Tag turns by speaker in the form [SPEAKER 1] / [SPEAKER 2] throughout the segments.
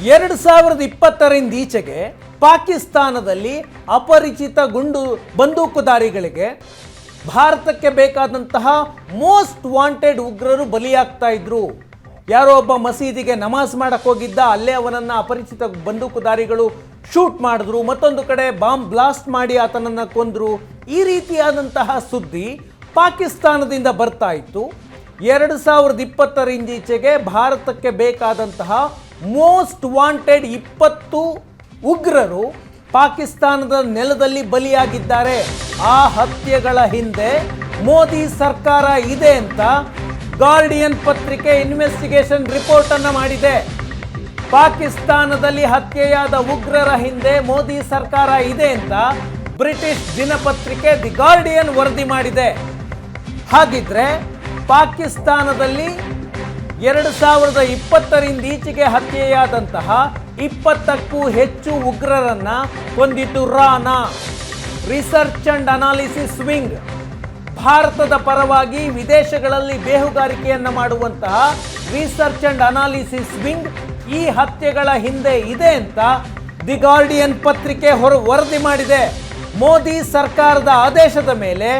[SPEAKER 1] 2020ರಿಂದ ಈಚೆಗೆ ಪಾಕಿಸ್ತಾನದಲ್ಲಿ ಅಪರಿಚಿತ ಬಂದೂಕುದಾರಿಗಳಿಗೆ ಭಾರತಕ್ಕೆ ಬೇಕಾದಂತಹ ಮೋಸ್ಟ್ ವಾಂಟೆಡ್ ಉಗ್ರರು ಬಲಿಯಾಗ್ತಾ ಇದ್ರು. ಯಾರೋ ಒಬ್ಬ ಮಸೀದಿಗೆ ನಮಾಜ್ ಮಾಡಕ್ಕೆ ಹೋಗಿದ್ದ, ಅಲ್ಲೇ ಅವನನ್ನು ಅಪರಿಚಿತ ಬಂದೂಕುದಾರಿಗಳು ಶೂಟ್ ಮಾಡಿದ್ರು, ಮತ್ತೊಂದು ಕಡೆ ಬಾಂಬ್ ಬ್ಲಾಸ್ಟ್ ಮಾಡಿ ಆತನನ್ನು ಕೊಂದ್ರು. ಈ ರೀತಿಯಾದಂತಹ ಸುದ್ದಿ ಪಾಕಿಸ್ತಾನದಿಂದ ಬರ್ತಾ ಇತ್ತು. 2020ರಿಂದ ಈಚೆಗೆ ಭಾರತಕ್ಕೆ ಬೇಕಾದಂತಹ ಮೋಸ್ಟ್ ವಾಂಟೆಡ್ 20 ಉಗ್ರರು ಪಾಕಿಸ್ತಾನದ ನೆಲದಲ್ಲಿ ಬಲಿಯಾಗಿದ್ದಾರೆ. ಆ ಹತ್ಯೆಗಳ ಹಿಂದೆ ಮೋದಿ ಸರ್ಕಾರ ಇದೆ ಅಂತ ಗಾರ್ಡಿಯನ್ ಪತ್ರಿಕೆ ಇನ್ವೆಸ್ಟಿಗೇಷನ್ ರಿಪೋರ್ಟ್ ಅನ್ನು ಮಾಡಿದೆ. ಪಾಕಿಸ್ತಾನದಲ್ಲಿ ಹತ್ಯೆಯಾದ ಉಗ್ರರ ಹಿಂದೆ ಮೋದಿ ಸರ್ಕಾರ ಇದೆ ಅಂತ ಬ್ರಿಟಿಷ್ ದಿನಪತ್ರಿಕೆ ದಿ ಗಾರ್ಡಿಯನ್ ವರದಿ ಮಾಡಿದೆ. ಹಾಗಿದ್ರೆ ಪಾಕಿಸ್ತಾನದಲ್ಲಿ 2020ರಿಂದ ಈಚೆಗೆ ಹತ್ಯೆಯಾದಂತಹ 20ಕ್ಕೂ ಹೆಚ್ಚು ಉಗ್ರರನ್ನ ಕೊಂದಿದ್ದು ರಾನಾ ರಿಸರ್ಚ್ ಅಂಡ್ ಅನಾಲಿಸಿಸ್ ವಿಂಗ್. ಭಾರತದ ಪರವಾಗಿ ವಿದೇಶಗಳಲ್ಲಿ ಬೇಹುಗಾರಿಕೆಯನ್ನ ಮಾಡುವಂತಹ ರಿಸರ್ಚ್ ಅಂಡ್ ಅನಾಲಿಸಿಸ್ ವಿಂಗ್ ಈ ಹತ್ಯೆಗಳ ಹಿಂದೆ ಇದೆ ಅಂತ ದಿ ಗಾರ್ಡಿಯನ್ ಪತ್ರಿಕೆ ವರದಿ ಮಾಡಿದೆ. ಮೋದಿ ಸರ್ಕಾರದ ಆದೇಶದ ಮೇಲೆ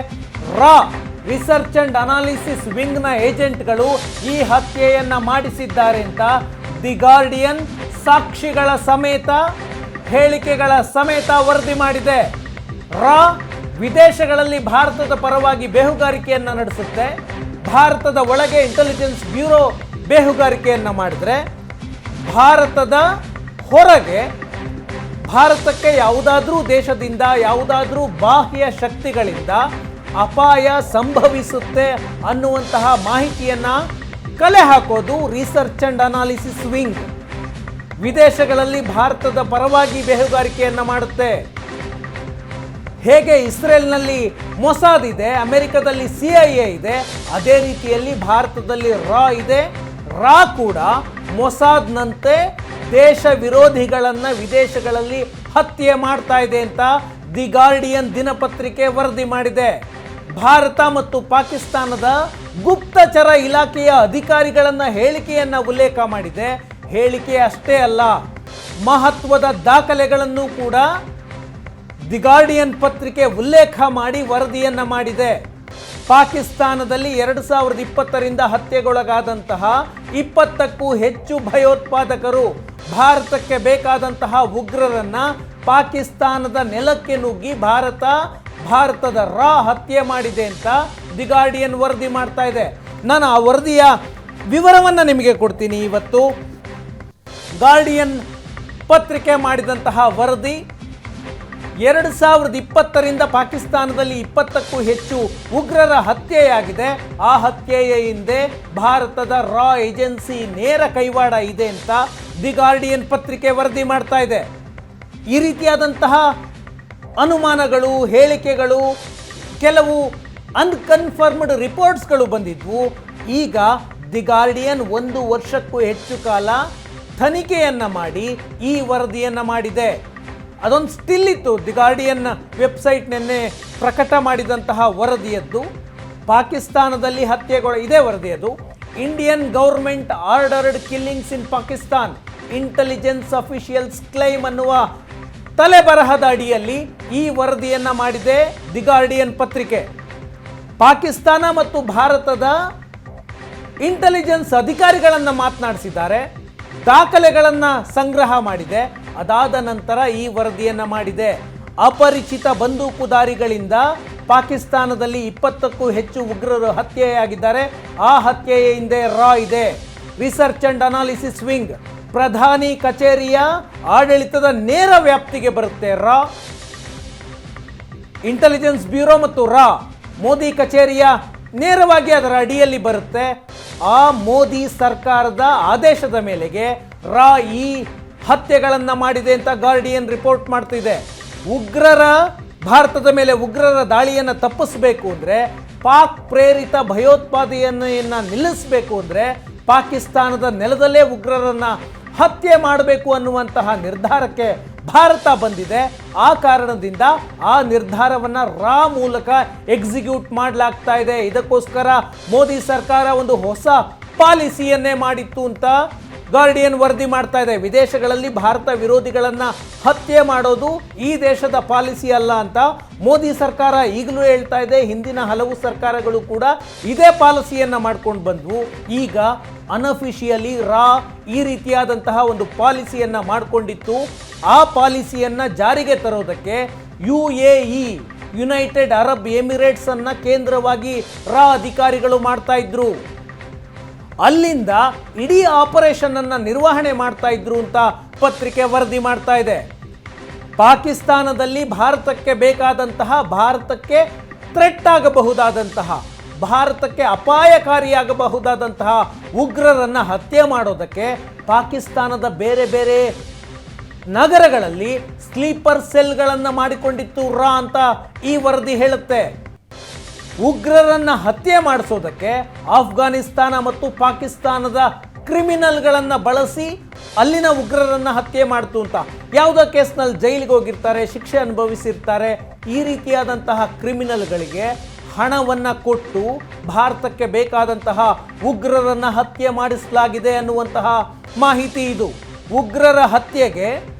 [SPEAKER 1] ರಿಸರ್ಚ್ ಅಂಡ್ ಅನಾಲಿಸಿಸ್ ವಿಂಗ್ನ ಏಜೆಂಟ್ಗಳು ಈ ಹತ್ಯೆಯನ್ನ ಮಾಡಿಸಿದ್ದಾರೆ ಅಂತ ದಿ ಗಾರ್ಡಿಯನ್ ಸಾಕ್ಷಿಗಳ ಸಮೇತ ಹೇಳಿಕೆಗಳ ಸಮೇತ ವರದಿ ಮಾಡಿದೆ. ವಿದೇಶಗಳಲ್ಲಿ ಭಾರತದ ಪರವಾಗಿ ಬೇಹುಗಾರಿಕೆಯನ್ನ ನಡೆಸುತ್ತೆ. ಭಾರತದ ಒಳಗೆ ಇಂಟೆಲಿಜೆನ್ಸ್ ಬ್ಯೂರೋ ಬೇಹುಗಾರಿಕೆಯನ್ನ ಮಾಡಿದ್ರೆ, ಭಾರತದ ಹೊರಗೆ ಭಾರತಕ್ಕೆ ಯಾವುದಾದ್ರೂ ದೇಶದಿಂದ ಯಾವುದಾದ್ರೂ ಬಾಹ್ಯ ಶಕ್ತಿಗಳಿಂದ ಅಪಾಯ ಸಂಭವಿಸುತ್ತೆ ಅನ್ನುವಂತಹ ಮಾಹಿತಿಯನ್ನ ಕಲೆ ಹಾಕೋದು ರಿಸರ್ಚ್ ಅಂಡ್ ಅನಾಲಿಸಿಸ್ ವಿಂಗ್. ವಿದೇಶಗಳಲ್ಲಿ ಭಾರತದ ಪರವಾಗಿ ಬೇಹುಗಾರಿಕೆಯನ್ನ ಮಾಡುತ್ತೆ. ಹೇಗೆ ಇಸ್ರೇಲ್ನಲ್ಲಿ ಮೊಸಾದ್ ಇದೆ, ಅಮೆರಿಕದಲ್ಲಿ CIA ಇದೆ, ಅದೇ ರೀತಿಯಲ್ಲಿ ಭಾರತದಲ್ಲಿ ಇದೆ. ಕೂಡ ಮೊಸಾದ್ನಂತೆ ದೇಶ ವಿರೋಧಿಗಳನ್ನ ವಿದೇಶಗಳಲ್ಲಿ ಹತ್ಯೆ ಮಾಡ್ತಾ ಇದೆ ಅಂತ ದಿ ಗಾರ್ಡಿಯನ್ ದಿನಪತ್ರಿಕೆ ವರದಿ ಮಾಡಿದೆ. ಭಾರತ ಮತ್ತು ಪಾಕಿಸ್ತಾನದ ಗುಪ್ತಚರ ಇಲಾಖೆಯ ಅಧಿಕಾರಿಗಳನ್ನ ಹೇಳಿಕೆಯನ್ನ ಉಲ್ಲೇಖ ಮಾಡಿದೆ. ಹೇಳಿಕೆ ಅಷ್ಟೇ ಅಲ್ಲ, ಮಹತ್ವದ ದಾಖಲೆಗಳನ್ನು ಕೂಡ ದಿ ಗಾರ್ಡಿಯನ್ ಪತ್ರಿಕೆ ಉಲ್ಲೇಖ ಮಾಡಿ ವರದಿಯನ್ನ ಮಾಡಿದೆ. ಪಾಕಿಸ್ತಾನದಲ್ಲಿ 2020ರಿಂದ ಹತ್ಯೆಗೊಳಗಾದಂತಹ 20ಕ್ಕೂ ಹೆಚ್ಚು ಭಯೋತ್ಪಾದಕರು ಭಾರತಕ್ಕೆ ಬೇಕಾದಂತಹ ಉಗ್ರರನ್ನ ಪಾಕಿಸ್ತಾನದ ನೆಲಕ್ಕೆ ನುಗ್ಗಿ ಭಾರತದ ಹತ್ಯೆ ಮಾಡಿದೆ ಅಂತ ದಿ ಗಾರ್ಡಿಯನ್ ವರದಿ ಮಾಡ್ತಾ ಇದೆ. ನಾನು ಆ ವರದಿಯ ವಿವರವನ್ನು ನಿಮಗೆ ಕೊಡ್ತೀನಿ. ಇವತ್ತು ಗಾರ್ಡಿಯನ್ ಪತ್ರಿಕೆ ಮಾಡಿದಂತಹ ವರದಿ 2020ರಿಂದ ಪಾಕಿಸ್ತಾನದಲ್ಲಿ 20ಕ್ಕೂ ಹೆಚ್ಚು ಉಗ್ರರ ಹತ್ಯೆಯಾಗಿದೆ. ಆ ಹತ್ಯೆಯ ಹಿಂದೆ ಭಾರತದ ಏಜೆನ್ಸಿ ನೇರ ಕೈವಾಡ ಇದೆ ಅಂತ ದಿ ಗಾರ್ಡಿಯನ್ ಪತ್ರಿಕೆ ವರದಿ ಮಾಡ್ತಾ ಇದೆ. ಈ ರೀತಿಯಾದಂತಹ ಅನುಮಾನಗಳು, ಹೇಳಿಕೆಗಳು, ಕೆಲವು ಅನ್ಕನ್ಫರ್ಮ್ಡ್ ರಿಪೋರ್ಟ್ಸ್ಗಳು ಬಂದಿದ್ವು. ಈಗ ದಿ ಗಾರ್ಡಿಯನ್ 1 ವರ್ಷಕ್ಕೂ ಹೆಚ್ಚು ಕಾಲ ತನಿಖೆಯನ್ನ ಮಾಡಿ ಈ ವರದಿಯನ್ನ ಮಾಡಿದೆ. ಅದೊಂದು ಸ್ಟಿಲ್ ಇತ್ತು ದಿ ಗಾರ್ಡಿಯನ್ ವೆಬ್ಸೈಟ್ ನಿನ್ನೆ ಪ್ರಕಟ ಮಾಡಿದಂತಹ ವರದಿಯದ್ದು. ಪಾಕಿಸ್ತಾನದಲ್ಲಿ ಹತ್ಯೆಗಳು ಇದೇ ವರದಿಯದು. ಇಂಡಿಯನ್ ಗೌರ್ಮೆಂಟ್ ಆರ್ಡರ್ಡ್ ಕಿಲ್ಲಿಂಗ್ಸ್ ಇನ್ ಪಾಕಿಸ್ತಾನ್, ಇಂಟೆಲಿಜೆನ್ಸ್ ಅಫಿಷಿಯಲ್ಸ್ ಕ್ಲೈಮ್ ಅನ್ನುವ ತಲೆಬರಹದ ಅಡಿಯಲ್ಲಿ ಈ ವರದಿಯನ್ನ ಮಾಡಿದೆ ದಿ ಗಾರ್ಡಿಯನ್ ಪತ್ರಿಕೆ. ಪಾಕಿಸ್ತಾನ ಮತ್ತು ಭಾರತದ ಇಂಟೆಲಿಜೆನ್ಸ್ ಅಧಿಕಾರಿಗಳನ್ನ ಮಾತನಾಡಿಸಿದ್ದಾರೆ, ದಾಖಲೆಗಳನ್ನ ಸಂಗ್ರಹ ಮಾಡಿದೆ. ಅದಾದ ನಂತರ ಈ ವರದಿಯನ್ನ ಮಾಡಿದೆ. ಅಪರಿಚಿತ ಬಂದೂಕುದಾರಿಗಳಿಂದ ಪಾಕಿಸ್ತಾನದಲ್ಲಿ 20ಕ್ಕೂ ಹೆಚ್ಚು ಉಗ್ರರು ಹತ್ಯೆಯಾಗಿದ್ದಾರೆ. ಆ ಹತ್ಯೆಯ ಹಿಂದೆ ಇದೆ. ರಿಸರ್ಚ್ ಅಂಡ್ ಅನಾಲಿಸಿಸ್ ವಿಂಗ್ ಪ್ರಧಾನಿ ಕಚೇರಿಯ ಆಡಳಿತದ ನೇರ ವ್ಯಾಪ್ತಿಗೆ ಬರುತ್ತೆ. ಇಂಟೆಲಿಜೆನ್ಸ್ ಬ್ಯೂರೋ ಮತ್ತು ಮೋದಿ ಕಚೇರಿಯ ನೇರವಾಗಿ ಅದರ ಅಡಿಯಲ್ಲಿ ಬರುತ್ತೆ. ಆ ಮೋದಿ ಸರ್ಕಾರದ ಆದೇಶದ ಮೇಲೆಗೆ ಈ ಹತ್ಯೆಗಳನ್ನು ಮಾಡಿದೆ ಅಂತ ಗಾರ್ಡಿಯನ್ ರಿಪೋರ್ಟ್ ಮಾಡ್ತಿದೆ. ಭಾರತದ ಮೇಲೆ ಉಗ್ರರ ದಾಳಿಯನ್ನು ತಪ್ಪಿಸಬೇಕು ಅಂದರೆ, ಪಾಕ್ ಪ್ರೇರಿತ ಭಯೋತ್ಪಾದನೆಯನ್ನು ನಿಲ್ಲಿಸಬೇಕು ಅಂದರೆ ಪಾಕಿಸ್ತಾನದ ನೆಲದಲ್ಲೇ ಉಗ್ರರನ್ನ ಹತ್ಯೆ ಮಾಡಬೇಕು ಅನ್ನುವಂತಹ ನಿರ್ಧಾರಕ್ಕೆ ಭಾರತ ಬಂದಿದೆ. ಆ ಕಾರಣದಿಂದ ಆ ನಿರ್ಧಾರವನ್ನು ಮೂಲಕ ಎಕ್ಸಿಕ್ಯೂಟ್ ಮಾಡಲಾಗ್ತಾ ಇದೆ. ಇದಕ್ಕೋಸ್ಕರ ಮೋದಿ ಸರ್ಕಾರ ಒಂದು ಹೊಸ ಪಾಲಿಸಿಯನ್ನೇ ಮಾಡಿತ್ತು ಅಂತ ಗಾರ್ಡಿಯನ್ ವರದಿ ಮಾಡ್ತಾ ಇದೆ. ವಿದೇಶಗಳಲ್ಲಿ ಭಾರತ ವಿರೋಧಿಗಳನ್ನ ಹತ್ಯೆ ಮಾಡೋದು ಈ ದೇಶದ ಪಾಲಿಸಿ ಅಲ್ಲ ಅಂತ ಮೋದಿ ಸರ್ಕಾರ ಈಗಲೂ ಹೇಳ್ತಾ ಇದೆ. ಹಿಂದಿನ ಹಲವು ಸರ್ಕಾರಗಳು ಕೂಡ ಇದೇ ಪಾಲಿಸಿಯನ್ನ ಮಾಡ್ಕೊಂಡು ಬಂದ್ವು. ಈಗ ಅನ್ಅಫಿಷಿಯಲಿ ಈ ರೀತಿಯಾದಂತಹ ಒಂದು ಪಾಲಿಸಿಯನ್ನ ಮಾಡಿಕೊಂಡಿತ್ತು. ಆ ಪಾಲಿಸಿಯನ್ನ ಜಾರಿಗೆ ತರೋದಕ್ಕೆ UAE ಯುನೈಟೆಡ್ ಅರಬ್ ಎಮಿರೇಟ್ಸ್ ಅನ್ನ ಕೇಂದ್ರವಾಗಿ ಅಧಿಕಾರಿಗಳು ಮಾಡ್ತಾ ಇದ್ರು. ಅಲ್ಲಿಂದ ಇಡೀ ಆಪರೇಷನ್ ಅನ್ನ ನಿರ್ವಹಣೆ ಮಾಡ್ತಾ ಇದ್ರು ಅಂತ ಪತ್ರಿಕೆ ವರದಿ ಮಾಡ್ತಾ ಇದೆ. ಪಾಕಿಸ್ತಾನದಲ್ಲಿ ಭಾರತಕ್ಕೆ ಬೇಕಾದಂತಹ, ಭಾರತಕ್ಕೆ ಥ್ರೆಟ್ ಆಗಬಹುದಾದಂತಹ, ಭಾರತಕ್ಕೆ ಅಪಾಯಕಾರಿಯಾಗಬಹುದಾದಂತಹ ಉಗ್ರರನ್ನ ಹತ್ಯೆ ಮಾಡೋದಕ್ಕೆ ಪಾಕಿಸ್ತಾನದ ಬೇರೆ ಬೇರೆ ನಗರಗಳಲ್ಲಿ ಸ್ಲೀಪರ್ ಸೆಲ್ಗಳನ್ನು ಮಾಡಿಕೊಂಡಿತ್ತು ಅಂತ ಈ ವರದಿ ಹೇಳುತ್ತೆ. ಉಗ್ರರನ್ನ ಹತ್ಯೆ ಮಾಡಿಸೋದಕ್ಕೆ ಆಫ್ಘಾನಿಸ್ತಾನ ಮತ್ತು ಪಾಕಿಸ್ತಾನದ ಕ್ರಿಮಿನಲ್ಗಳನ್ನು ಬಳಸಿ ಅಲ್ಲಿನ ಉಗ್ರರನ್ನ ಹತ್ಯೆ ಮಾಡ್ತು ಅಂತ. ಯಾವುದೋ ಕೇಸ್ನಲ್ಲಿ ಜೈಲಿಗೆ ಹೋಗಿರ್ತಾರೆ, ಶಿಕ್ಷೆ ಅನುಭವಿಸಿರ್ತಾರೆ. ಈ ರೀತಿಯಾದಂತಹ ಕ್ರಿಮಿನಲ್ಗಳಿಗೆ ಹಣವನ್ನ ಕೊಟ್ಟು ಭಾರತಕ್ಕೆ ಬೇಕಾದಂತಹ ಉಗ್ರರನ್ನ ಹತ್ಯೆ ಮಾಡಿಸಲಾಗಿದೆ ಅನ್ನುವಂತಹ ಮಾಹಿತಿ ಇದು. ಉಗ್ರರ ಹತ್ಯೆಗೆ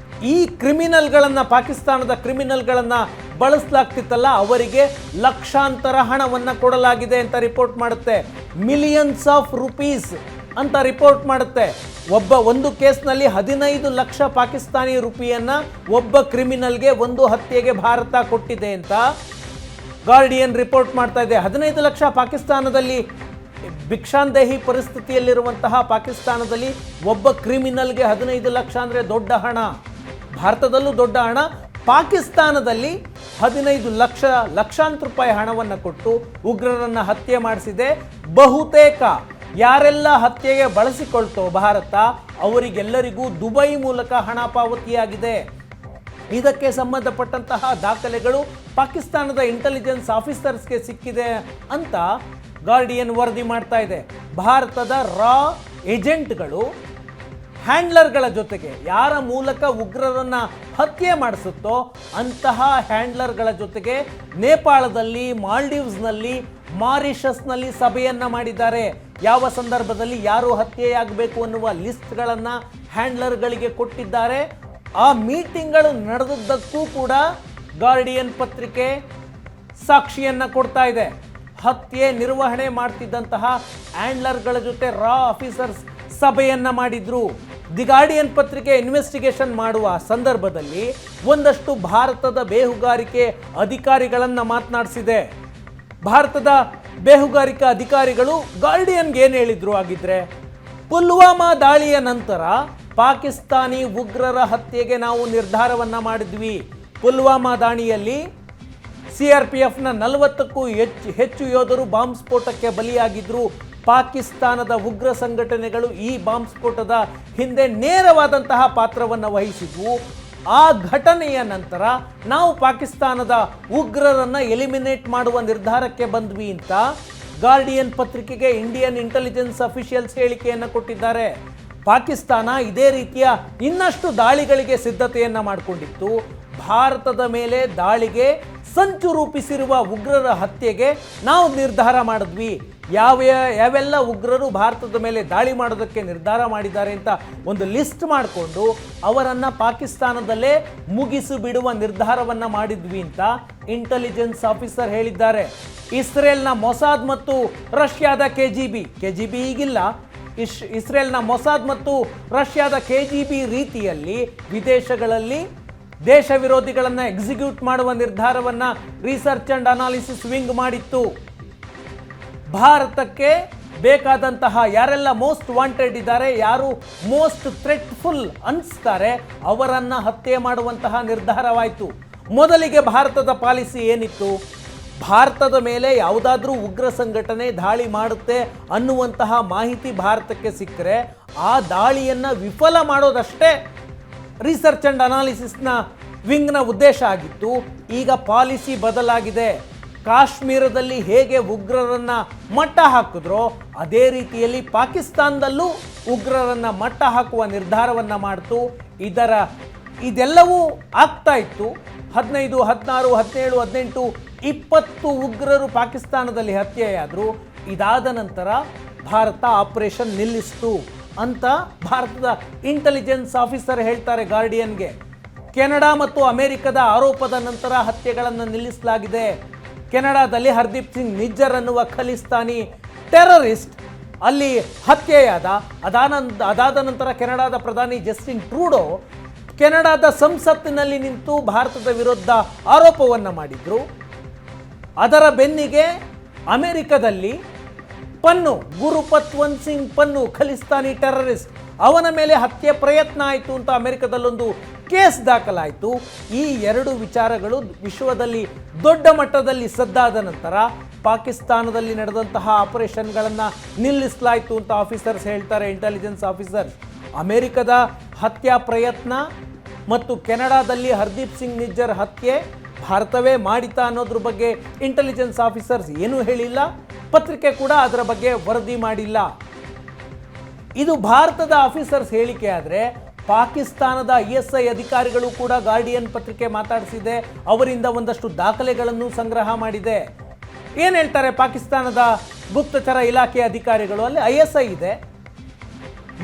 [SPEAKER 1] ಈ ಕ್ರಿಮಿನಲ್ಗಳನ್ನ, ಪಾಕಿಸ್ತಾನದ ಕ್ರಿಮಿನಲ್ಗಳನ್ನ ಬಳಸಲಾಗ್ತಿತ್ತಲ್ಲ, ಅವರಿಗೆ ಲಕ್ಷಾಂತರ ಹಣವನ್ನ ಕೊಡಲಾಗಿದೆ ಅಂತ ರಿಪೋರ್ಟ್ ಮಾಡುತ್ತೆ. ಮಿಲಿಯನ್ಸ್ ಆಫ್ ರುಪೀಸ್ ಅಂತ ರಿಪೋರ್ಟ್ ಮಾಡುತ್ತೆ. ಒಂದು ಕೇಸ್ನಲ್ಲಿ 15 ಲಕ್ಷ ಪಾಕಿಸ್ತಾನಿ ರೂಪಿಯನ್ನ ಒಬ್ಬ ಕ್ರಿಮಿನಲ್ಗೆ ಒಂದು ಹತ್ಯೆಗೆ ಭಾರತ ಕೊಟ್ಟಿದೆ ಅಂತ ಗಾರ್ಡಿಯನ್ ರಿಪೋರ್ಟ್ ಮಾಡ್ತಾ ಇದೆ. 15 ಲಕ್ಷ ಪಾಕಿಸ್ತಾನದಲ್ಲಿ, ಭಿಕ್ಷಾಂದೇಹಿ ಪರಿಸ್ಥಿತಿಯಲ್ಲಿರುವಂತಹ ಪಾಕಿಸ್ತಾನದಲ್ಲಿ ಒಬ್ಬ ಕ್ರಿಮಿನಲ್ಗೆ 15 ಲಕ್ಷ ಅಂದರೆ ದೊಡ್ಡ ಹಣ. ಭಾರತದಲ್ಲೂ ದೊಡ್ಡ ಹಣ. ಪಾಕಿಸ್ತಾನದಲ್ಲಿ 15 ಲಕ್ಷಾಂತರ ರೂಪಾಯಿ ಹಣವನ್ನು ಕೊಟ್ಟು ಉಗ್ರರನ್ನ ಹತ್ಯೆ ಮಾಡಿಸಿದೆ. ಬಹುತೇಕ ಯಾರೆಲ್ಲ ಹತ್ಯೆಗೆ ಬಳಸಿಕೊಳ್ತೋ ಭಾರತ, ಅವರಿಗೆಲ್ಲರಿಗೂ ದುಬೈ ಮೂಲಕ ಹಣ ಪಾವತಿಯಾಗಿದೆ. ಇದಕ್ಕೆ ಸಂಬಂಧಪಟ್ಟಂತಹ ದಾಖಲೆಗಳು ಪಾಕಿಸ್ತಾನದ ಇಂಟೆಲಿಜೆನ್ಸ್ ಆಫೀಸರ್ಸ್ಗೆ ಸಿಕ್ಕಿದೆ ಅಂತ ಗಾರ್ಡಿಯನ್ ವರದಿ ಮಾಡ್ತಾ ಇದೆ. ಭಾರತದ ಏಜೆಂಟ್ಗಳು ಹ್ಯಾಂಡ್ಲರ್ಗಳ ಜೊತೆಗೆ, ಯಾರ ಮೂಲಕ ಉಗ್ರರನ್ನ ಹತ್ಯೆ ಮಾಡಿಸುತ್ತೋ ಅಂತಹ ಹ್ಯಾಂಡ್ಲರ್ಗಳ ಜೊತೆಗೆ ನೇಪಾಳದಲ್ಲಿ, ಮಾಲ್ಡೀವ್ಸ್ನಲ್ಲಿ, ಮಾರಿಷಸ್ನಲ್ಲಿ ಸಭೆಯನ್ನ ಮಾಡಿದ್ದಾರೆ. ಯಾವ ಸಂದರ್ಭದಲ್ಲಿ ಯಾರು ಹತ್ಯೆಯಾಗಬೇಕು ಅನ್ನುವ ಲಿಸ್ಟ್ಗಳನ್ನು ಹ್ಯಾಂಡ್ಲರ್ಗಳಿಗೆ ಕೊಟ್ಟಿದ್ದಾರೆ. ಆ ಮೀಟಿಂಗ್ಗಳು ನಡೆದದ್ದಕ್ಕೂ ಕೂಡ ಗಾರ್ಡಿಯನ್ ಪತ್ರಿಕೆ ಸಾಕ್ಷಿಯನ್ನ ಕೊಡ್ತಾ ಇದೆ. ಹತ್ಯೆ ನಿರ್ವಹಣೆ ಮಾಡ್ತಿದ್ದಂತಹ ಹ್ಯಾಂಡ್ಲರ್ಗಳ ಜೊತೆ ಆಫೀಸರ್ಸ್ ಸಭೆಯನ್ನ ಮಾಡಿದ್ರು. ದಿ ಗಾರ್ಡಿಯನ್ ಪತ್ರಿಕೆ ಇನ್ವೆಸ್ಟಿಗೇಷನ್ ಮಾಡುವ ಸಂದರ್ಭದಲ್ಲಿ ಒಂದಷ್ಟು ಭಾರತದ ಬೇಹುಗಾರಿಕೆ ಅಧಿಕಾರಿಗಳನ್ನ ಮಾತನಾಡಿಸಿದೆ. ಭಾರತದ ಬೇಹುಗಾರಿಕಾ ಅಧಿಕಾರಿಗಳು ಗಾರ್ಡಿಯನ್ಗೆ ಏನು ಹೇಳಿದ್ರು ಆಗಿದ್ರೆ, ಪುಲ್ವಾಮಾ ದಾಳಿಯ ನಂತರ ಪಾಕಿಸ್ತಾನಿ ಉಗ್ರರ ಹತ್ಯೆಗೆ ನಾವು ನಿರ್ಧಾರವನ್ನ ಮಾಡಿದ್ವಿ. ಪುಲ್ವಾಮಾ ದಾಳಿಯಲ್ಲಿ CRPFನ 40ಕ್ಕೂ ಹೆಚ್ಚು ಯೋಧರು ಬಾಂಬ್ ಸ್ಫೋಟಕ್ಕೆ ಬಲಿಯಾಗಿದ್ರು. ಪಾಕಿಸ್ತಾನದ ಉಗ್ರ ಸಂಘಟನೆಗಳು ಈ ಬಾಂಬ್ ಸ್ಫೋಟದ ಹಿಂದೆ ನೇರವಾದಂತಹ ಪಾತ್ರವನ್ನು ವಹಿಸಿದ್ವು. ಆ ಘಟನೆಯ ನಂತರ ನಾವು ಪಾಕಿಸ್ತಾನದ ಉಗ್ರರನ್ನ ಎಲಿಮಿನೇಟ್ ಮಾಡುವ ನಿರ್ಧಾರಕ್ಕೆ ಬಂದ್ವಿ ಅಂತ ಗಾರ್ಡಿಯನ್ ಪತ್ರಿಕೆಗೆ ಇಂಡಿಯನ್ ಇಂಟೆಲಿಜೆನ್ಸ್ ಅಫಿಷಿಯಲ್ಸ್ ಹೇಳಿಕೆಯನ್ನು ಕೊಟ್ಟಿದ್ದಾರೆ. ಪಾಕಿಸ್ತಾನ ಇದೇ ರೀತಿಯ ಇನ್ನಷ್ಟು ದಾಳಿಗಳಿಗೆ ಸಿದ್ಧತೆಯನ್ನ ಮಾಡಿಕೊಂಡಿತ್ತು. ಭಾರತದ ಮೇಲೆ ದಾಳಿಗೆ ಸಂಚು ರೂಪಿಸಿರುವ ಉಗ್ರರ ಹತ್ಯೆಗೆ ನಾವು ನಿರ್ಧಾರ ಮಾಡಿದ್ವಿ. ಯಾವೆಲ್ಲ ಉಗ್ರರು ಭಾರತದ ಮೇಲೆ ದಾಳಿ ಮಾಡೋದಕ್ಕೆ ನಿರ್ಧಾರ ಮಾಡಿದ್ದಾರೆ ಅಂತ ಒಂದು ಲಿಸ್ಟ್ ಮಾಡಿಕೊಂಡು ಅವರನ್ನು ಪಾಕಿಸ್ತಾನದಲ್ಲೇ ಮುಗಿಸಿ ಬಿಡುವ ನಿರ್ಧಾರವನ್ನು ಮಾಡಿದ್ವಿ ಅಂತ ಇಂಟೆಲಿಜೆನ್ಸ್ ಆಫೀಸರ್ ಹೇಳಿದ್ದಾರೆ. ಇಸ್ರೇಲ್ನ ಮೊಸಾದ್ ಮತ್ತು ರಷ್ಯಾದ KGB ಈಗಿಲ್ಲ, ಇಸ್ರೇಲ್ನ ಮೊಸಾದ್ ಮತ್ತು ರಷ್ಯಾದ KGB ರೀತಿಯಲ್ಲಿ ವಿದೇಶಗಳಲ್ಲಿ ದೇಶ ವಿರೋಧಿಗಳನ್ನು ಎಕ್ಸಿಕ್ಯೂಟ್ ಮಾಡುವ ನಿರ್ಧಾರವನ್ನು ರಿಸರ್ಚ್ ಅಂಡ್ ಅನಾಲಿಸಿಸ್ ವಿಂಗ್ ಮಾಡಿತ್ತು. ಭಾರತಕ್ಕೆ ಬೇಕಾದಂತಹ ಯಾರೆಲ್ಲ ಮೋಸ್ಟ್ ವಾಂಟೆಡ್ ಇದ್ದಾರೆ, ಯಾರು ಮೋಸ್ಟ್ ಥ್ರೆಟ್ಫುಲ್ ಅನಿಸ್ತಾರೆ, ಅವರನ್ನು ಹತ್ಯೆ ಮಾಡುವಂತಹ ನಿರ್ಧಾರವಾಯಿತು. ಮೊದಲಿಗೆ ಭಾರತದ ಪಾಲಿಸಿ ಏನಿತ್ತು? ಭಾರತದ ಮೇಲೆ ಯಾವುದಾದ್ರೂ ಉಗ್ರ ಸಂಘಟನೆ ದಾಳಿ ಮಾಡುತ್ತೆ ಅನ್ನುವಂತಹ ಮಾಹಿತಿ ಭಾರತಕ್ಕೆ ಸಿಕ್ಕರೆ ಆ ದಾಳಿಯನ್ನು ವಿಫಲ ಮಾಡೋದಷ್ಟೇ ರಿಸರ್ಚ್ ಅಂಡ್ ಅನಾಲಿಸಿಸ್ನ ವಿಂಗ್ನ ಉದ್ದೇಶ ಆಗಿತ್ತು. ಈಗ ಪಾಲಿಸಿ ಬದಲಾಗಿದೆ. ಕಾಶ್ಮೀರದಲ್ಲಿ ಹೇಗೆ ಉಗ್ರರನ್ನ ಮಟ್ಟ ಹಾಕಿದ್ರೋ ಅದೇ ರೀತಿಯಲ್ಲಿ ಪಾಕಿಸ್ತಾನದಲ್ಲೂ ಉಗ್ರರನ್ನ ಮಟ್ಟ ಹಾಕುವ ನಿರ್ಧಾರವನ್ನು ಮಾಡಿತು. ಇದೆಲ್ಲವೂ ಆಗ್ತಾ ಇತ್ತು. 15, 16, 17, 18, 20 ಉಗ್ರರು ಪಾಕಿಸ್ತಾನದಲ್ಲಿ ಹತ್ಯೆಯಾದರು. ಇದಾದ ನಂತರ ಭಾರತ ಆಪರೇಷನ್ ನಿಲ್ಲಿಸಿತು. ಅಂತ ಭಾರತದ ಇಂಟೆಲಿಜೆನ್ಸ್ ಆಫೀಸರ್ ಹೇಳ್ತಾರೆ ಗಾರ್ಡಿಯನ್ಗೆ. ಕೆನಡಾ ಮತ್ತು ಅಮೆರಿಕದ ಆರೋಪದ ನಂತರ ಹತ್ಯೆಗಳನ್ನು ನಿಲ್ಲಿಸಲಾಗಿದೆ. ಕೆನಡಾದಲ್ಲಿ ಹರ್ದೀಪ್ ಸಿಂಗ್ ನಿಜ್ಜರ್ ಅನ್ನುವ ಖಲಿಸ್ತಾನಿ ಟೆರರಿಸ್ಟ್ ಅಲ್ಲಿ ಹತ್ಯೆಯಾದ. ಅದಾದ ನಂತರ ಕೆನಡಾದ ಪ್ರಧಾನಿ ಜಸ್ಟಿನ್ ಟ್ರೂಡೋ ಕೆನಡಾದ ಸಂಸತ್ತಿನಲ್ಲಿ ನಿಂತು ಭಾರತದ ವಿರುದ್ಧ ಆರೋಪವನ್ನು ಮಾಡಿದ್ರು. ಅದರ ಬೆನ್ನಿಗೆ ಅಮೆರಿಕದಲ್ಲಿ ಪನ್ನು ಗುರುಪತ್ವಂತ್ ಸಿಂಗ್ ಪನ್ನು ಖಲಿಸ್ತಾನಿ ಟೆರರಿಸ್ಟ್ ಅವನ ಮೇಲೆ ಹತ್ಯೆ ಪ್ರಯತ್ನ ಆಯಿತು ಅಂತ ಅಮೆರಿಕದಲ್ಲೊಂದು ಕೇಸ್ ದಾಖಲಾಯಿತು. ಈ ಎರಡು ವಿಚಾರಗಳು ವಿಶ್ವದಲ್ಲಿ ದೊಡ್ಡ ಮಟ್ಟದಲ್ಲಿ ಸದ್ದಾದ ನಂತರ ಪಾಕಿಸ್ತಾನದಲ್ಲಿ ನಡೆದಂತಹ ಆಪರೇಷನ್ಗಳನ್ನು ನಿಲ್ಲಿಸಲಾಯಿತು ಅಂತ ಆಫೀಸರ್ಸ್ ಹೇಳ್ತಾರೆ, ಇಂಟೆಲಿಜೆನ್ಸ್ ಆಫೀಸರ್ಸ್. ಅಮೆರಿಕದ ಹತ್ಯಾ ಪ್ರಯತ್ನ ಮತ್ತು ಕೆನಡಾದಲ್ಲಿ ಹರ್ದೀಪ್ ಸಿಂಗ್ ನಿಜ್ಜರ್ ಹತ್ಯೆ ಭಾರತವೇ ಮಾಡಿತಾ ಅನ್ನೋದ್ರ ಬಗ್ಗೆ ಇಂಟೆಲಿಜೆನ್ಸ್ ಆಫೀಸರ್ಸ್ ಏನೂ ಹೇಳಿಲ್ಲ. ಪತ್ರಿಕೆ ಕೂಡ ಅದರ ಬಗ್ಗೆ ವರದಿ ಮಾಡಿಲ್ಲ. ಇದು ಭಾರತದ ಆಫೀಸರ್ಸ್ ಹೇಳಿಕೆ ಆದರೆ ಪಾಕಿಸ್ತಾನದ ISI ಅಧಿಕಾರಿಗಳು ಕೂಡ ಗಾರ್ಡಿಯನ್ ಪತ್ರಿಕೆ ಮಾತಾಡಿಸಿದೆ. ಅವರಿಂದ ಒಂದಷ್ಟು ದಾಖಲೆಗಳನ್ನು ಸಂಗ್ರಹ ಮಾಡಿದೆ. ಏನು ಹೇಳ್ತಾರೆ ಪಾಕಿಸ್ತಾನದ ಗುಪ್ತಚರ ಇಲಾಖೆ ಅಧಿಕಾರಿಗಳು? ಅಲ್ಲಿ ISI ಇದೆ.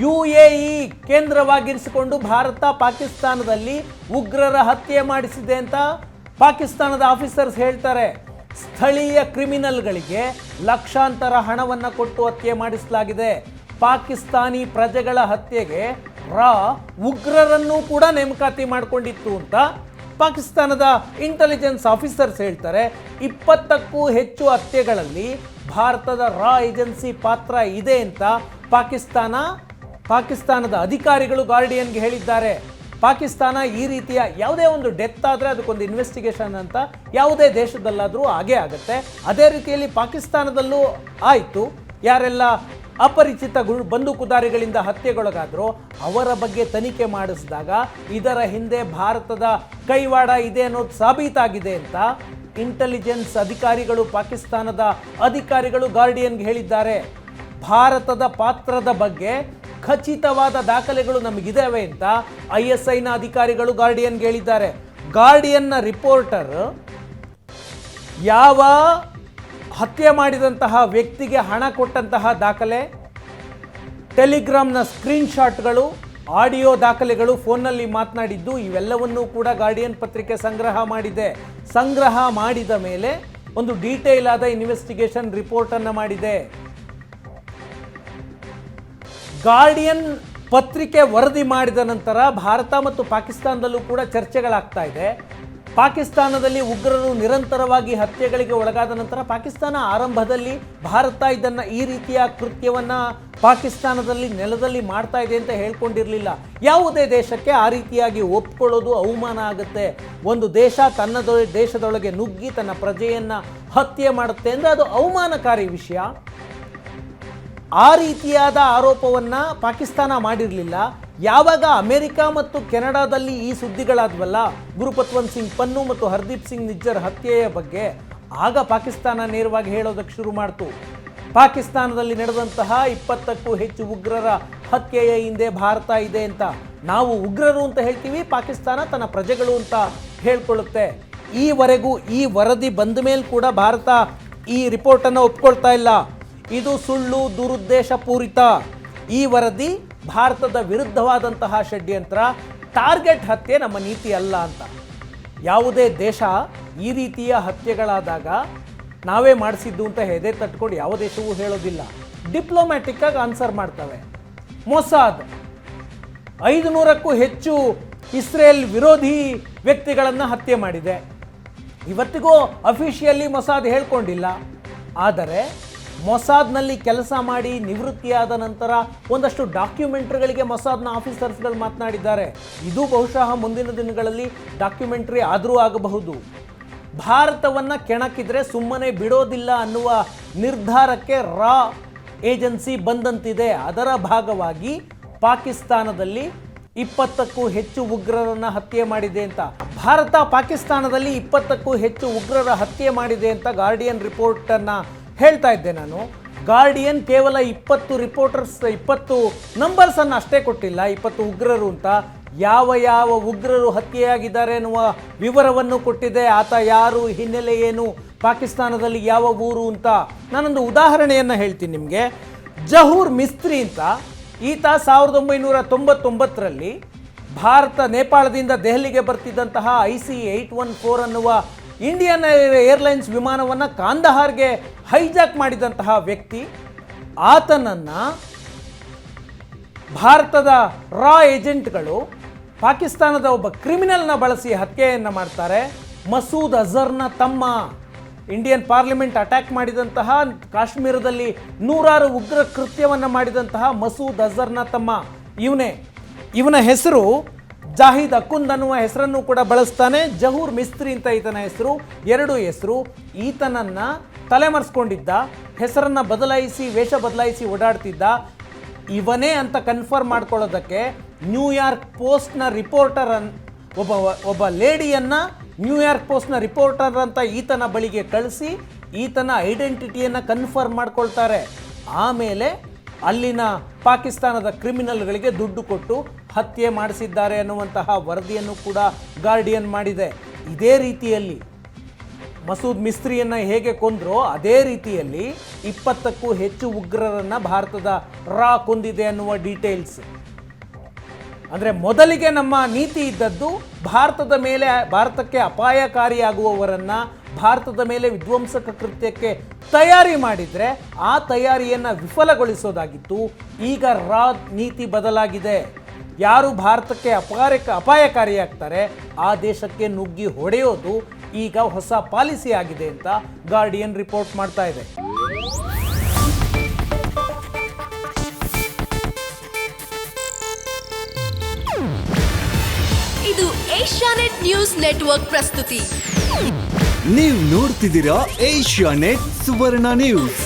[SPEAKER 1] UAE ಕೇಂದ್ರವಾಗಿರಿಸಿಕೊಂಡು ಭಾರತ ಪಾಕಿಸ್ತಾನದಲ್ಲಿ ಉಗ್ರರ ಹತ್ಯೆ ಮಾಡಿಸಿದೆ ಅಂತ ಪಾಕಿಸ್ತಾನದ ಆಫೀಸರ್ಸ್ ಹೇಳ್ತಾರೆ. ಸ್ಥಳೀಯ ಕ್ರಿಮಿನಲ್ಗಳಿಗೆ ಲಕ್ಷಾಂತರ ಹಣವನ್ನು ಕೊಟ್ಟು ಹತ್ಯೆ ಮಾಡಿಸಲಾಗಿದೆ. ಪಾಕಿಸ್ತಾನಿ ಪ್ರಜೆಗಳ ಹತ್ಯೆಗೆ ಉಗ್ರರನ್ನು ಕೂಡ ನೇಮಕಾತಿ ಮಾಡಿಕೊಂಡಿತ್ತು ಅಂತ ಪಾಕಿಸ್ತಾನದ ಇಂಟೆಲಿಜೆನ್ಸ್ ಆಫೀಸರ್ಸ್ ಹೇಳ್ತಾರೆ. 20ಕ್ಕೂ ಹೆಚ್ಚು ಹತ್ಯೆಗಳಲ್ಲಿ ಭಾರತದ ಏಜೆನ್ಸಿ ಪಾತ್ರ ಇದೆ ಅಂತ ಪಾಕಿಸ್ತಾನದ ಅಧಿಕಾರಿಗಳು ಗಾರ್ಡಿಯನ್ಗೆ ಹೇಳಿದ್ದಾರೆ. ಪಾಕಿಸ್ತಾನ ಈ ರೀತಿಯ ಯಾವುದೇ ಒಂದು ಡೆತ್ ಆದರೆ ಅದಕ್ಕೊಂದು ಇನ್ವೆಸ್ಟಿಗೇಷನ್ ಅಂತ ಯಾವುದೇ ದೇಶದಲ್ಲಾದರೂ ಆಗೇ ಆಗುತ್ತೆ. ಅದೇ ರೀತಿಯಲ್ಲಿ ಪಾಕಿಸ್ತಾನದಲ್ಲೂ ಆಯಿತು. ಯಾರೆಲ್ಲ ಅಪರಿಚಿತ ಬಂದೂಕುದಾರಿಗಳಿಂದ ಹತ್ಯೆಗೊಳಗಾದರೂ ಅವರ ಬಗ್ಗೆ ತನಿಖೆ ಮಾಡಿಸಿದಾಗ ಇದರ ಹಿಂದೆ ಭಾರತದ ಕೈವಾಡ ಇದೆ ಅನ್ನೋದು ಸಾಬೀತಾಗಿದೆ ಅಂತ ಇಂಟೆಲಿಜೆನ್ಸ್ ಅಧಿಕಾರಿಗಳು, ಪಾಕಿಸ್ತಾನದ ಅಧಿಕಾರಿಗಳು ಗಾರ್ಡಿಯನ್ಗೆ ಹೇಳಿದ್ದಾರೆ. ಭಾರತದ ಪಾತ್ರದ ಬಗ್ಗೆ ಖಚಿತವಾದ ದಾಖಲೆಗಳು ನಮಗಿದ್ದಾವೆ ಅಂತ ISIನ ಅಧಿಕಾರಿಗಳು ಗಾರ್ಡಿಯನ್ಗೆ ಹೇಳಿದ್ದಾರೆ. ಗಾರ್ಡಿಯನ್ನ ರಿಪೋರ್ಟರ್ ಯಾವ ಹತ್ಯೆ ಮಾಡಿದಂತಹ ವ್ಯಕ್ತಿಗೆ ಹಣ ಕೊಟ್ಟಂತಹ ದಾಖಲೆ, ಟೆಲಿಗ್ರಾಮ್ನ ಸ್ಕ್ರೀನ್ಶಾಟ್ಗಳು, ಆಡಿಯೋ ದಾಖಲೆಗಳು, ಫೋನ್ನಲ್ಲಿ ಮಾತನಾಡಿದ್ದು ಇವೆಲ್ಲವನ್ನೂ ಕೂಡ ಗಾರ್ಡಿಯನ್ ಪತ್ರಿಕೆ ಸಂಗ್ರಹ ಮಾಡಿದೆ. ಸಂಗ್ರಹ ಮಾಡಿದ ಮೇಲೆ ಒಂದು ಡೀಟೇಲ್ ಆದ ಇನ್ವೆಸ್ಟಿಗೇಷನ್ ರಿಪೋರ್ಟನ್ನು ಮಾಡಿದೆ. ಗಾರ್ಡಿಯನ್ ಪತ್ರಿಕೆ ವರದಿ ಮಾಡಿದ ನಂತರ ಭಾರತ ಮತ್ತು ಪಾಕಿಸ್ತಾನದಲ್ಲೂ ಕೂಡ ಚರ್ಚೆಗಳಾಗ್ತಾ ಇದೆ. ಪಾಕಿಸ್ತಾನದಲ್ಲಿ ಉಗ್ರರು ನಿರಂತರವಾಗಿ ಹತ್ಯೆಗಳಿಗೆ ಒಳಗಾದ ನಂತರ ಪಾಕಿಸ್ತಾನ ಆರಂಭದಲ್ಲಿ ಭಾರತ ಈ ರೀತಿಯ ಕೃತ್ಯವನ್ನು ಪಾಕಿಸ್ತಾನದಲ್ಲಿ ನೆಲದಲ್ಲಿ ಮಾಡ್ತಾ ಇದೆ ಅಂತ ಹೇಳ್ಕೊಂಡಿರಲಿಲ್ಲ. ಯಾವುದೇ ದೇಶಕ್ಕೆ ಆ ರೀತಿಯಾಗಿ ಒಪ್ಕೊಳ್ಳೋದು ಅವಮಾನ ಆಗುತ್ತೆ. ಒಂದು ದೇಶ ತನ್ನ ದೇಶದೊಳಗೆ ನುಗ್ಗಿ ತನ್ನ ಪ್ರಜೆಯನ್ನು ಹತ್ಯೆ ಮಾಡುತ್ತೆ ಅಂದರೆ ಅದು ಅವಮಾನಕಾರಿ ವಿಷಯ. ಆ ರೀತಿಯಾದ ಆರೋಪವನ್ನು ಪಾಕಿಸ್ತಾನ ಮಾಡಿರಲಿಲ್ಲ. ಯಾವಾಗ ಅಮೆರಿಕ ಮತ್ತು ಕೆನಡಾದಲ್ಲಿ ಈ ಸುದ್ದಿಗಳಾದ್ವಲ್ಲ, ಗುರುಪತ್ವಂತ್ ಸಿಂಗ್ ಪನ್ನು ಮತ್ತು ಹರ್ದೀಪ್ ಸಿಂಗ್ ನಿಜ್ಜರ್ ಹತ್ಯೆಯ ಬಗ್ಗೆ, ಆಗ ಪಾಕಿಸ್ತಾನ ನೇರವಾಗಿ ಹೇಳೋದಕ್ಕೆ ಶುರು ಮಾಡ್ತು. ಪಾಕಿಸ್ತಾನದಲ್ಲಿ ನಡೆದಂತಹ 20ಕ್ಕೂ ಹೆಚ್ಚು ಉಗ್ರರ ಹತ್ಯೆಯ ಹಿಂದೆ ಭಾರತ ಇದೆ ಅಂತ. ನಾವು ಉಗ್ರರು ಅಂತ ಹೇಳ್ತೀವಿ, ಪಾಕಿಸ್ತಾನ ತನ್ನ ಪ್ರಜೆಗಳು ಅಂತ ಹೇಳ್ಕೊಳ್ಳುತ್ತೆ. ಈವರೆಗೂ ಈ ವರದಿ ಬಂದ ಮೇಲೆ ಕೂಡ ಭಾರತ ಈ ರಿಪೋರ್ಟನ್ನು ಒಪ್ಕೊಳ್ತಾ ಇಲ್ಲ. ಇದು ಸುಳ್ಳು, ದುರುದ್ದೇಶ ಪೂರಿತ. ಈ ವರದಿ ಭಾರತದ ವಿರುದ್ಧವಾದಂತಹ ಷಡ್ಯಂತ್ರ, ಟಾರ್ಗೆಟ್ ಹತ್ಯೆ ನಮ್ಮ ನೀತಿ ಅಲ್ಲ ಅಂತ. ಯಾವುದೇ ದೇಶ ಈ ರೀತಿಯ ಹತ್ಯೆಗಳಾದಾಗ ನಾವೇ ಮಾಡಿಸಿದ್ದು ಅಂತ ಹೆದೆ ತಟ್ಕೊಂಡು ಯಾವ ದೇಶವೂ ಹೇಳೋದಿಲ್ಲ. ಡಿಪ್ಲೊಮ್ಯಾಟಿಕ್ ಆಗಿ ಆನ್ಸರ್ ಮಾಡ್ತವೆ. ಮೊಸಾದ್ 500ಕ್ಕೂ ಹೆಚ್ಚು ಇಸ್ರೇಲ್ ವಿರೋಧಿ ವ್ಯಕ್ತಿಗಳನ್ನು ಹತ್ಯೆ ಮಾಡಿದೆ. ಇವತ್ತಿಗೂ ಅಫಿಷಿಯಲಿ ಮೊಸಾದ್ ಹೇಳ್ಕೊಂಡಿಲ್ಲ. ಆದರೆ ಮೊಸಾದ್ನಲ್ಲಿ ಕೆಲಸ ಮಾಡಿ ನಿವೃತ್ತಿಯಾದ ನಂತರ ಒಂದಷ್ಟು ಡಾಕ್ಯುಮೆಂಟ್ರಿಗಳಿಗೆ ಮೊಸಾದ್ನ ಆಫೀಸರ್ಸ್ಗಳು ಮಾತನಾಡಿದ್ದಾರೆ. ಇದು ಬಹುಶಃ ಮುಂದಿನ ದಿನಗಳಲ್ಲಿ ಡಾಕ್ಯುಮೆಂಟ್ರಿ ಆದರೂ ಆಗಬಹುದು. ಭಾರತವನ್ನು ಕೆಣಕಿದ್ರೆ ಸುಮ್ಮನೆ ಬಿಡೋದಿಲ್ಲ ಅನ್ನುವ ನಿರ್ಧಾರಕ್ಕೆ ಏಜೆನ್ಸಿ ಬಂದಂತಿದೆ. ಅದರ ಭಾಗವಾಗಿ ಪಾಕಿಸ್ತಾನದಲ್ಲಿ 20ಕ್ಕೂ ಹೆಚ್ಚು ಉಗ್ರರನ್ನು ಹತ್ಯೆ ಮಾಡಿದೆ ಅಂತ. ಭಾರತ ಪಾಕಿಸ್ತಾನದಲ್ಲಿ 20ಕ್ಕೂ ಹೆಚ್ಚು ಉಗ್ರರ ಹತ್ಯೆ ಮಾಡಿದೆ ಅಂತ ಗಾರ್ಡಿಯನ್ ರಿಪೋರ್ಟನ್ನು ಹೇಳ್ತಾ ಇದ್ದೆ ನಾನು. ಗಾರ್ಡಿಯನ್ ಕೇವಲ 20 ನಂಬರ್ಸನ್ನು ಅಷ್ಟೇ ಕೊಟ್ಟಿಲ್ಲ, 20 ಉಗ್ರರು ಅಂತ. ಯಾವ ಉಗ್ರರು ಹತ್ಯೆಯಾಗಿದ್ದಾರೆ ಎನ್ನುವ ವಿವರವನ್ನು ಕೊಟ್ಟಿದೆ. ಆತ ಯಾರು, ಹಿನ್ನೆಲೆ ಏನು, ಪಾಕಿಸ್ತಾನದಲ್ಲಿ ಯಾವ ಊರು ಅಂತ. ನಾನೊಂದು ಉದಾಹರಣೆಯನ್ನು ಹೇಳ್ತೀನಿ ನಿಮಗೆ. ಜಹೂರ್ ಮಿಸ್ತ್ರಿ ಅಂತ ಈತ 1999ರಲ್ಲಿ ಭಾರತ ನೇಪಾಳದಿಂದ ದೆಹಲಿಗೆ ಬರ್ತಿದ್ದಂತಹ IC-814 ಅನ್ನುವ ಇಂಡಿಯನ್ ಏರ್ಲೈನ್ಸ್ ವಿಮಾನವನ್ನು ಕಾಂದಹಾರ್ಗೆ ಹೈಜಾಕ್ ಮಾಡಿದಂತಹ ವ್ಯಕ್ತಿ. ಆತನನ್ನು ಭಾರತದ ರಾ ಏಜೆಂಟ್ಗಳು ಪಾಕಿಸ್ತಾನದ ಒಬ್ಬ ಕ್ರಿಮಿನಲ್ನ ಬಳಸಿ ಹತ್ಯೆಯನ್ನು ಮಾಡ್ತಾರೆ. ಮಸೂದ್ ಅಜರ್ನ ತಮ್ಮ, ಇಂಡಿಯನ್ ಪಾರ್ಲಿಮೆಂಟ್ ಅಟ್ಯಾಕ್ ಮಾಡಿದಂತಹ, ಕಾಶ್ಮೀರದಲ್ಲಿ ನೂರಾರು ಉಗ್ರ ಕೃತ್ಯವನ್ನು ಮಾಡಿದಂತಹ ಮಸೂದ್ ಅಜರ್ನ ತಮ್ಮ ಇವನೇ. ಇವನ ಹೆಸರು ಜಾಹಿದ್ ಅಕುಂದ್ ಅನ್ನುವ ಹೆಸರನ್ನು ಕೂಡ ಬಳಸ್ತಾನೆ. ಜಹೂರ್ ಮಿಸ್ತ್ರಿ ಅಂತ ಈತನ ಹೆಸರು, ಎರಡು ಹೆಸರು. ಈತನನ್ನು ತಲೆಮರೆಸ್ಕೊಂಡಿದ್ದ, ಹೆಸರನ್ನು ಬದಲಾಯಿಸಿ, ವೇಷ ಬದಲಾಯಿಸಿ ಓಡಾಡ್ತಿದ್ದ. ಇವನೇ ಅಂತ ಕನ್ಫರ್ಮ್ ಮಾಡ್ಕೊಳ್ಳೋದಕ್ಕೆ ನ್ಯೂಯಾರ್ಕ್ ಪೋಸ್ಟ್ನ ರಿಪೋರ್ಟರ್ ಒಬ್ಬ ಲೇಡಿಯನ್ನು ನ್ಯೂಯಾರ್ಕ್ ಪೋಸ್ಟ್ನ ರಿಪೋರ್ಟರ್ ಅಂತ ಈತನ ಬಳಿಗೆ ಕಳಿಸಿ ಈತನ ಐಡೆಂಟಿಟಿಯನ್ನು ಕನ್ಫರ್ಮ್ ಮಾಡ್ಕೊಳ್ತಾರೆ. ಆಮೇಲೆ ಅಲ್ಲಿನ ಪಾಕಿಸ್ತಾನದ ಕ್ರಿಮಿನಲ್ಗಳಿಗೆ ದುಡ್ಡು ಕೊಟ್ಟು ಹತ್ಯೆ ಮಾಡಿಸಿದ್ದಾರೆ ಅನ್ನುವಂತಹ ವರದಿಯನ್ನು ಕೂಡ ಗಾರ್ಡಿಯನ್ ಮಾಡಿದೆ. ಇದೇ ರೀತಿಯಲ್ಲಿ ಮಸೂದ್ ಮಿಸ್ತ್ರಿಯನ್ನು ಹೇಗೆ ಕೊಂದ್ರೋ ಅದೇ ರೀತಿಯಲ್ಲಿ 20ಕ್ಕೂ ಹೆಚ್ಚು ಉಗ್ರರನ್ನು ಭಾರತದ ರಾ ಕೊಂದಿದೆ ಅನ್ನುವ ಡೀಟೇಲ್ಸ್. ಅಂದರೆ ಮೊದಲಿಗೆ ನಮ್ಮ ನೀತಿ ಇದ್ದದ್ದು ಭಾರತಕ್ಕೆ ಅಪಾಯಕಾರಿಯಾಗುವವರನ್ನು ಭಾರತದ ಮೇಲೆ ವಿಧ್ವಂಸಕ ಕೃತ್ಯಕ್ಕೆ ತಯಾರಿ ಮಾಡಿದರೆ ಆ ತಯಾರಿಯನ್ನು ವಿಫಲಗೊಳಿಸೋದಾಗಿತ್ತು. ಈಗ ರಾ ನೀತಿ ಬದಲಾಗಿದೆ. ಯಾರು ಭಾರತಕ್ಕೆ ಅಪಾಯಕಾರಿಯಾಗ್ತಾರೆ ಆ ದೇಶಕ್ಕೆ ನುಗ್ಗಿ ಹೊಡೆಯೋದು ಈಗ ಹೊಸ ಪಾಲಿಸಿ ಆಗಿದೆ ಅಂತ ಗಾರ್ಡಿಯನ್ ರಿಪೋರ್ಟ್ ಮಾಡ್ತಾ ಇದೆ.
[SPEAKER 2] ಇದು ಏಷ್ಯಾನೆಟ್ ನ್ಯೂಸ್ ನೆಟ್ವರ್ಕ್ ಪ್ರಸ್ತುತಿ.
[SPEAKER 3] ನೀವು ನೋಡ್ತಿದ್ದೀರಾ ಏಷ್ಯಾನೆಟ್ ಸುವರ್ಣ ನ್ಯೂಸ್.